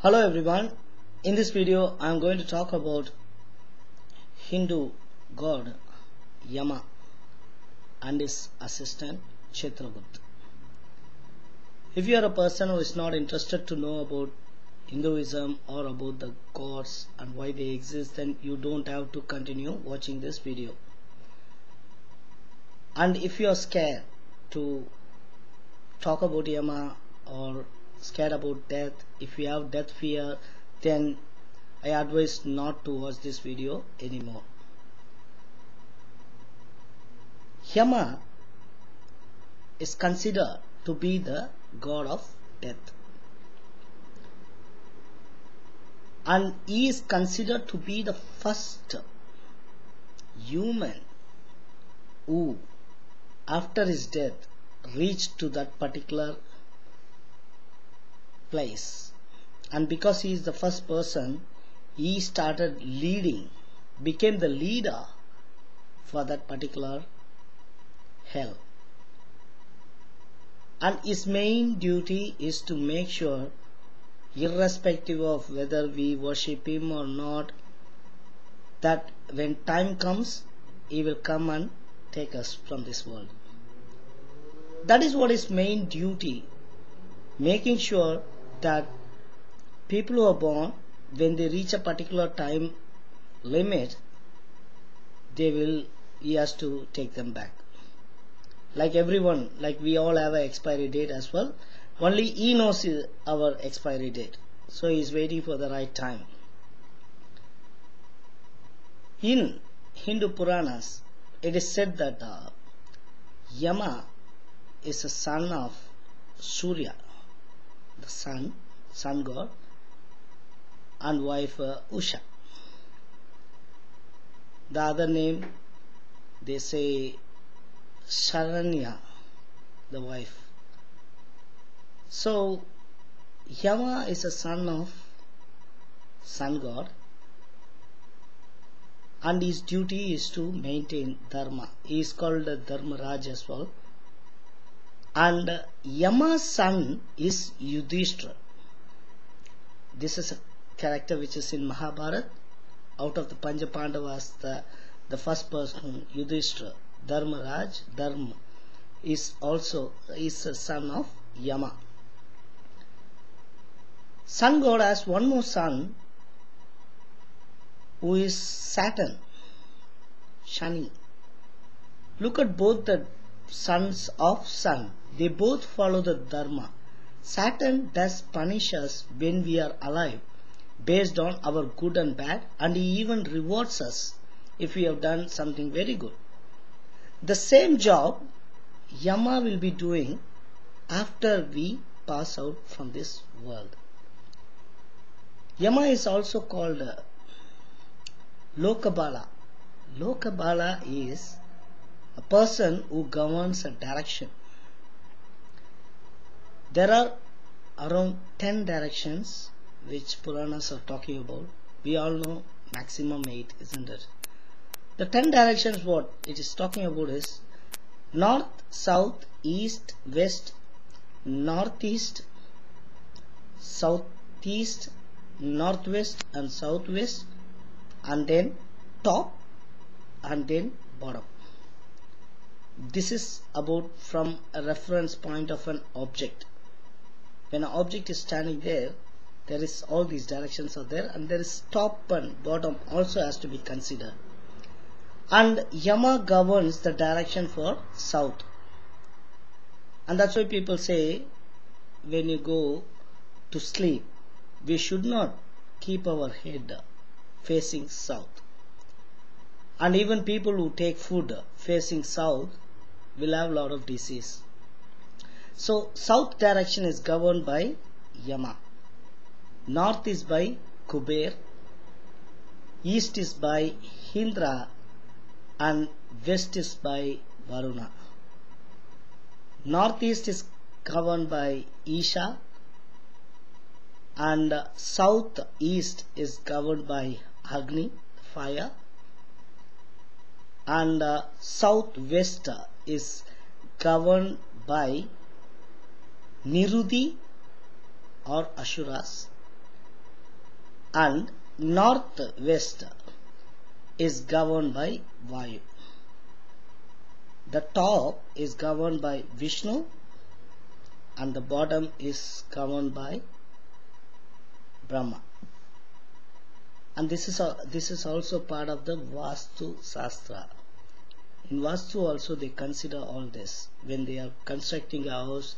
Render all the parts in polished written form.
Hello everyone, in this video I am going to talk about Hindu god Yama and his assistant Chitragupt. If you are a person who is not interested to know about Hinduism or about the gods and why they exist, then you don't have to continue watching this video. And if you are scared to talk about Yama or scared about death, if you have death fear, then I advise not to watch this video anymore. Yama is considered to be the god of death, and he is considered to be the first human who after his death reached to that particular place. And because he is the first person, he started leading, became the leader for that particular hell. And his main duty is to make sure, irrespective of whether we worship him or not, that when time comes, he will come and take us from this world. That is what his main duty, making sure that people who are born, when they reach a particular time limit, he has to take them back. Like everyone, like we all have an expiry date as well. Only he knows our expiry date, so he is waiting for the right time. In Hindu Puranas, it is said that Yama is a son of Surya, the sun god, and wife Usha. The other name, they say Sharanya, the wife. So Yama is a son of sun god, and his duty is to maintain dharma. He is called Dharmaraj as well. And Yama's son is Yudhishthira. This is a character which is in Mahabharata. Out of the Pancha Pandavas, the first person, Yudhishthira, Dharmaraj, Dharma, is a son of Yama. Sun god has one more son who is Saturn, Shani. Look at both the sons of sun. They both follow the dharma. Saturn does punish us when we are alive based on our good and bad, and he even rewards us if we have done something very good. The same job Yama will be doing after we pass out from this world. Yama is also called Lokabala. Lokabala is a person who governs a direction. There are around 10 directions which Puranas are talking about. We all know maximum 8, isn't it? The 10 directions what it is talking about is north, south, east, west, northeast, southeast, northwest and southwest, and then top and then bottom. This is about from a reference point of an object. When an object is standing there, there is all these directions are there, and there is top and bottom also has to be considered. And Yama governs the direction for south. And that's why people say when you go to sleep, we should not keep our head facing south. And even people who take food facing south will have a lot of disease. So south direction is governed by Yama. North is by Kuber. East is by Indra. And west is by Varuna. Northeast is governed by Isha. And southeast is governed by Agni, fire. And southwest is governed by Nirudhi or Asuras, and northwest is governed by Vayu. The top is governed by Vishnu and the bottom is governed by Brahma. And this is also part of the Vastu Shastra. In Vastu also they consider all this. When they are constructing a house,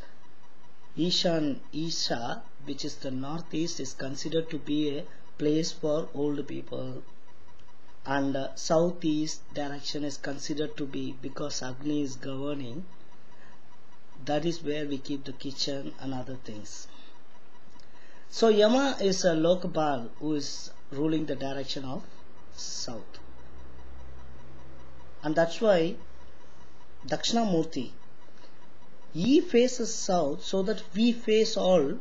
Isha, which is the northeast, is considered to be a place for old people. And southeast direction is considered to be, because Agni is governing, that is where we keep the kitchen and other things. So Yama is a Lokapal who is ruling the direction of south. And that's why Dakshinamurti, he faces south so that we face all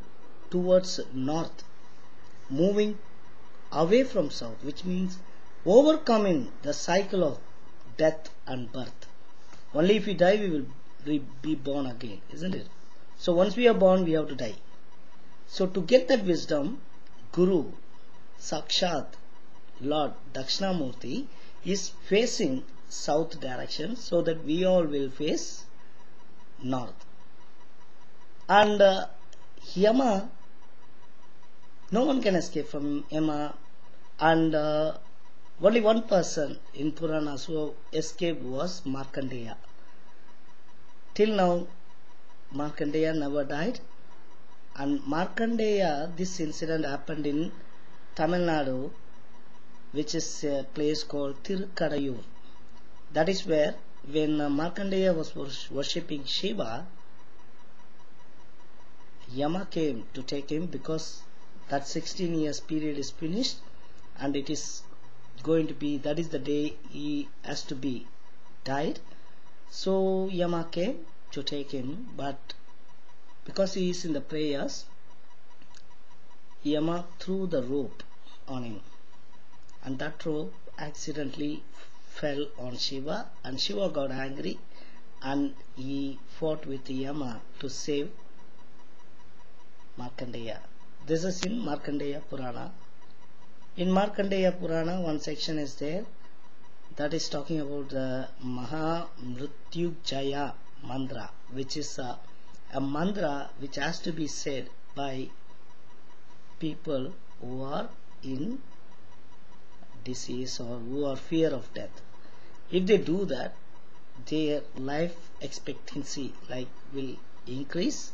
towards north, moving away from south, which means overcoming the cycle of death and birth. Only if we die we will be born again, isn't it? So once we are born we have to die. So to get that wisdom, Guru Sakshat Lord Dakshinamurti is facing south direction so that we all will face north. And Yama, no one can escape from Yama, and only one person in Puranas who escaped was Markandeya. Till now Markandeya never died, and Markandeya, this incident happened in Tamil Nadu, which is a place called Tirukadayur. That is where, when Markandeya was worshipping Shiva, Yama came to take him, because that 16 years period is finished and it is going to be, that is the day he has to be died. So Yama came to take him, but because he is in the prayers, Yama threw the rope on him, and that rope accidentally fell on Shiva, and Shiva got angry and he fought with Yama to save Markandeya. This is in Markandeya Purana. In Markandeya Purana, one section is there that is talking about the Maha Mrityujaya mandra, which is a mantra which has to be said by people who are in disease or who are fear of death. If they do that, their life expectancy will increase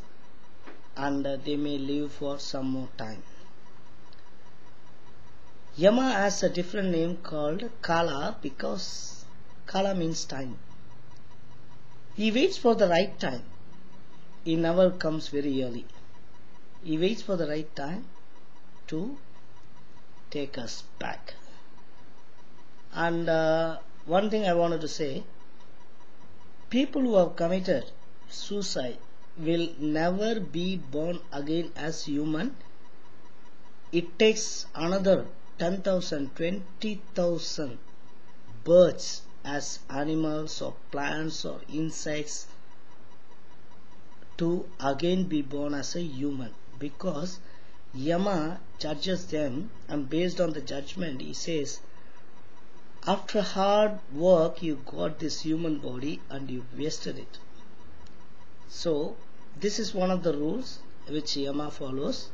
and they may live for some more time. Yama has a different name called Kala, because Kala means time. He waits for the right time. He never comes very early. He waits for the right time to take us back. And one thing I wanted to say, people who have committed suicide will never be born again as human. It takes another 10,000, 20,000 births as animals or plants or insects to again be born as a human, because Yama judges them, and based on the judgment he says, after hard work you got this human body and you wasted it. So this is one of the rules which Yama follows,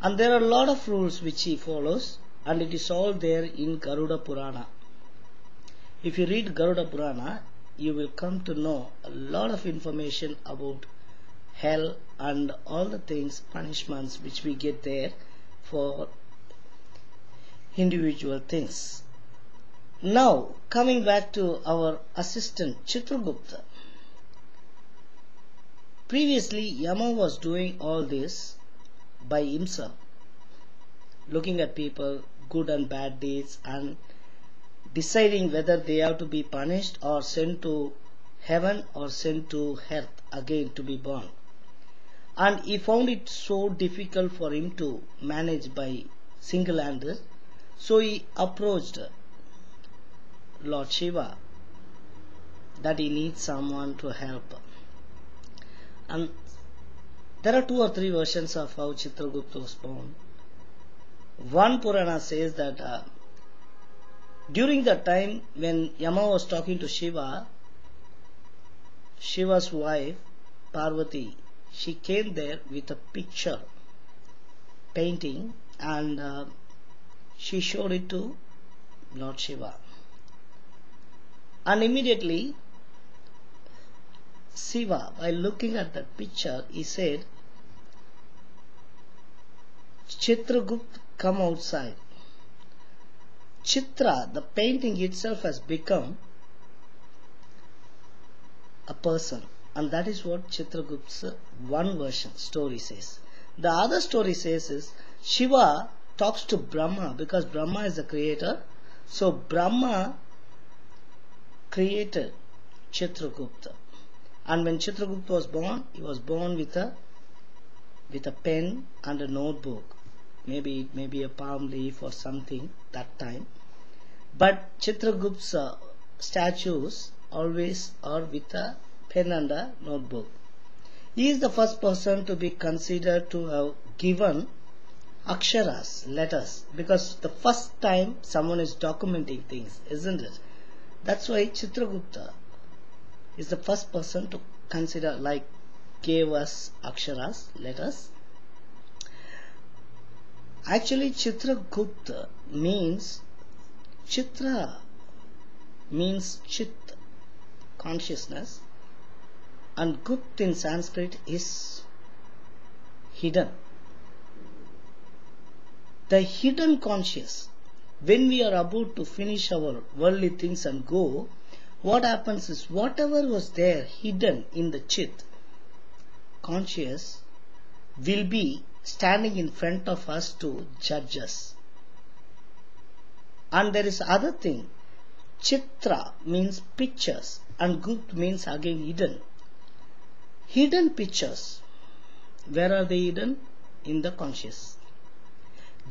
and there are a lot of rules which he follows, and it is all there in Garuda Purana. If you read Garuda Purana, you will come to know a lot of information about hell and all the things, punishments which we get there for individual things. Now coming back to our assistant Chitragupt. Previously Yama was doing all this by himself, looking at people, good and bad deeds, and deciding whether they have to be punished or sent to heaven or sent to earth again to be born. And he found it so difficult for him to manage by single-handed, so he approached Lord Shiva that he needs someone to help. And there are 2 or 3 versions of how Chitragupt was born. One Purana says that during the time when Yama was talking to Shiva, Shiva's wife Parvati, she came there with a picture painting, and she showed it to Lord Shiva, and immediately Shiva, while looking at that picture, he said, Chitragupt, come outside. Chitra, the painting itself, has become a person, and that is what Chitragupt's one version story says. The other story says is Shiva talks to Brahma, because Brahma is the creator. So Brahma created Chitragupta, and when Chitragupta was born, he was born with a pen and a notebook. Maybe a palm leaf or something that time. But Chitragupt's statues always are with a pen and a notebook. He is the first person to be considered to have given aksharas, letters, because the first time someone is documenting things, isn't it? That's why Chitragupta is the first person to consider, like, gave us aksharas, letters. Actually, Chitragupta means, Chitra means Chit, consciousness, and Gupt in Sanskrit is hidden. The hidden conscious. When we are about to finish our worldly things and go, what happens is whatever was there hidden in the Chit, conscious, will be standing in front of us to judge us. And there is other thing. Chitra means pictures, and Gupt means again hidden. Hidden pictures. Where are they hidden? In the conscious.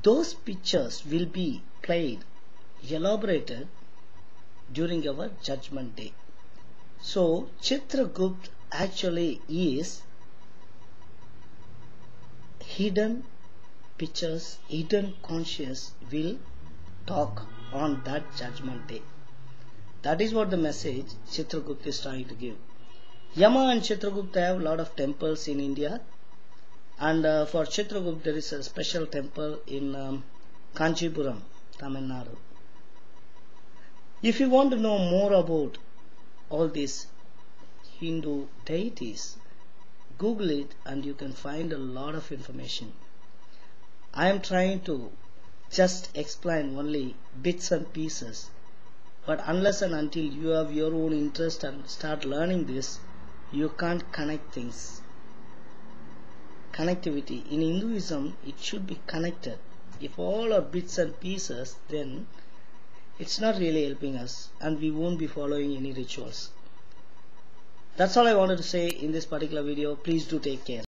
Those pictures will be played, elaborated during our judgment day. So Chitragupt actually is hidden pictures, hidden conscious will talk on that judgment day. That is what the message Chitragupt is trying to give. Yama and Chitragupt have a lot of temples in India, and for Chitragupt there is a special temple in Kanchipuram, Tamil Nadu. If you want to know more about all these Hindu deities, Google it and you can find a lot of information. I am trying to just explain only bits and pieces, but unless and until you have your own interest and start learning this, you can't connect things. Connectivity. In Hinduism, it should be connected. If all are bits and pieces, then it's not really helping us and we won't be following any rituals. That's all I wanted to say in this particular video. Please do take care.